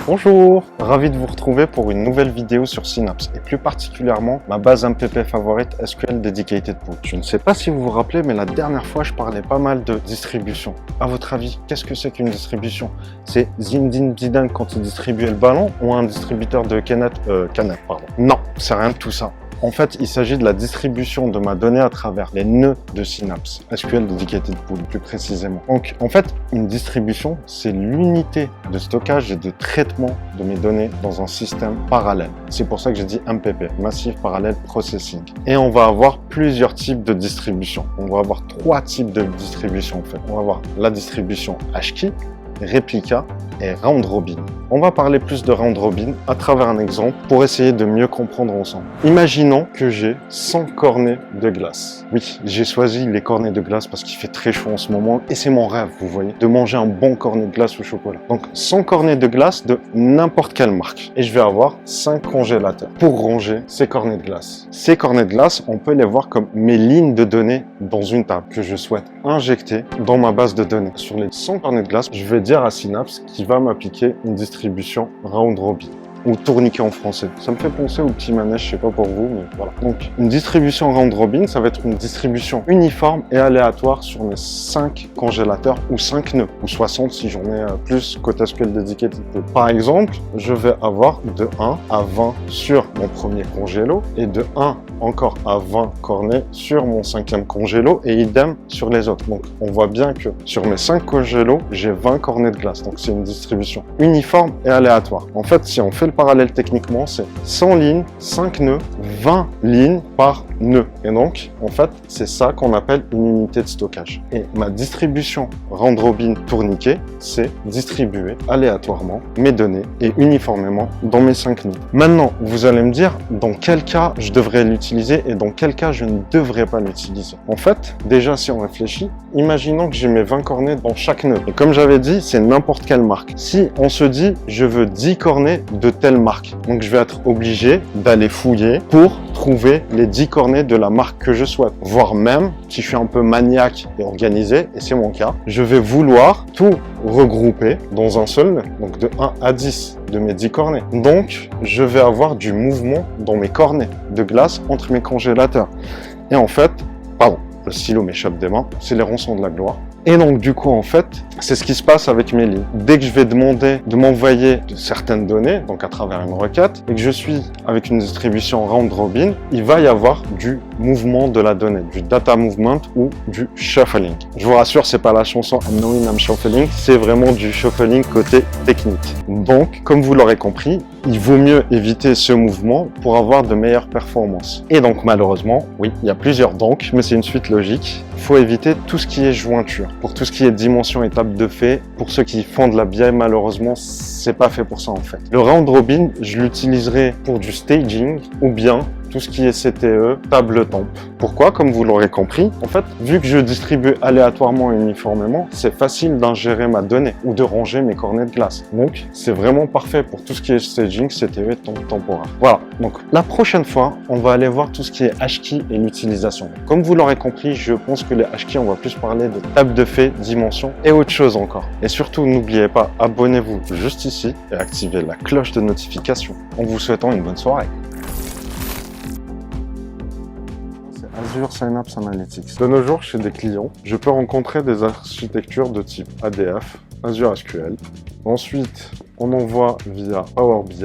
Bonjour, ravi de vous retrouver pour une nouvelle vidéo sur Synapse et plus particulièrement ma base MPP favorite SQL Dedicated Pool. Je ne sais pas si vous vous rappelez, mais la dernière fois je parlais pas mal de distribution. À votre avis, qu'est-ce que c'est qu'une distribution? C'est Zinedine Zidane quand il distribuait le ballon ou un distributeur de canettes, pardon. Non, c'est rien de tout ça. En fait, il s'agit de la distribution de ma donnée à travers les nœuds de Synapse, SQL Dedicated Pool plus précisément. Donc, en fait, une distribution, c'est l'unité de stockage et de traitement de mes données dans un système parallèle. C'est pour ça que j'ai dit MPP, Massive Parallel Processing. Et on va avoir plusieurs types de distributions. On va avoir 3 types de distributions en fait. On va avoir la distribution Hashkey, Replica et Round Robin. On va parler plus de Round Robin à travers un exemple pour essayer de mieux comprendre ensemble. Imaginons que j'ai 100 cornets de glace. Oui, j'ai choisi les cornets de glace parce qu'il fait très chaud en ce moment et c'est mon rêve, vous voyez, de manger un bon cornet de glace au chocolat. Donc 100 cornets de glace de n'importe quelle marque et je vais avoir 5 congélateurs pour ranger ces cornets de glace. Ces cornets de glace, on peut les voir comme mes lignes de données dans une table que je souhaite injecter dans ma base de données. Sur les 100 cornets de glace, je vais dire à Synapse qu'il va m'appliquer une distribution Round Robin ou tourniquet en français. Ça me fait penser au petit manège, je sais pas pour vous, mais voilà. Donc, une distribution Round Robin, ça va être une distribution uniforme et aléatoire sur mes 5 congélateurs ou 5 nœuds, ou 60 si j'en ai plus côté SQL Dedicated Pool. Par exemple, je vais avoir de 1 à 20 sur mon premier congélo et de 1 encore à 20 cornets sur mon 5e congélo et idem sur les autres. Donc, on voit bien que sur mes 5 congélos, j'ai 20 cornets de glace. Donc, c'est une distribution uniforme et aléatoire. En fait, si on fait le parallèle techniquement, c'est 100 lignes, 5 nœuds, 20 lignes par nœud. Et donc, en fait, c'est ça qu'on appelle une unité de stockage. Et ma distribution Round Robin tourniquet, c'est distribuer aléatoirement mes données et uniformément dans mes 5 nœuds. Maintenant, vous allez me dire dans quel cas je devrais l'utiliser et dans quel cas je ne devrais pas l'utiliser. En fait, déjà, si on réfléchit, imaginons que j'ai mes 20 cornets dans chaque nœud. Et comme j'avais dit, c'est n'importe quelle marque. Si on se dit, je veux 10 cornets de telle marque, donc je vais être obligé d'aller fouiller pour trouver les 10 cornets de la marque que je souhaite. Voire même, si je suis un peu maniaque et organisé, et c'est mon cas, je vais vouloir tout regrouper dans un seul nœud, donc de 1 à 10 de mes 10 cornets. Donc, je vais avoir du mouvement dans mes cornets de glace entre mes congélateurs. Et en fait, pardon, le stylo m'échappe des mains, c'est les ronçons de la gloire. Et donc, du coup, en fait, c'est ce qui se passe avec mes lignes. Dès que je vais demander de m'envoyer de certaines données, donc à travers une requête, et que je suis avec une distribution Round Robin, il va y avoir du mouvement de la donnée, du data movement ou du shuffling. Je vous rassure, c'est pas la chanson I'm Knowing I'm Shuffling, c'est vraiment du shuffling côté technique. Donc, comme vous l'aurez compris, il vaut mieux éviter ce mouvement pour avoir de meilleures performances. Et donc, malheureusement, oui, il y a plusieurs donc, mais c'est une suite logique. Il faut éviter tout ce qui est jointure. Pour tout ce qui est dimension, étape de fait, pour ceux qui font de la BI, malheureusement, c'est pas fait pour ça en fait. Le Round Robin, je l'utiliserai pour du staging ou bien tout ce qui est CTE, table temp. Pourquoi? Comme vous l'aurez compris, en fait, vu que je distribue aléatoirement et uniformément, c'est facile d'ingérer ma donnée ou de ranger mes cornets de glace. Donc, c'est vraiment parfait pour tout ce qui est staging, CTE et temp temporaire. Voilà. Donc, la prochaine fois, on va aller voir tout ce qui est Hashkey et l'utilisation. Comme vous l'aurez compris, je pense que les Hashkey, on va plus parler de table de fait, dimension et autre chose encore. Et surtout, n'oubliez pas, abonnez-vous juste ici et activez la cloche de notification. En vous souhaitant une bonne soirée. Azure Synapse Analytics. De nos jours, chez des clients, je peux rencontrer des architectures de type ADF, Azure SQL. Ensuite, on envoie via Power BI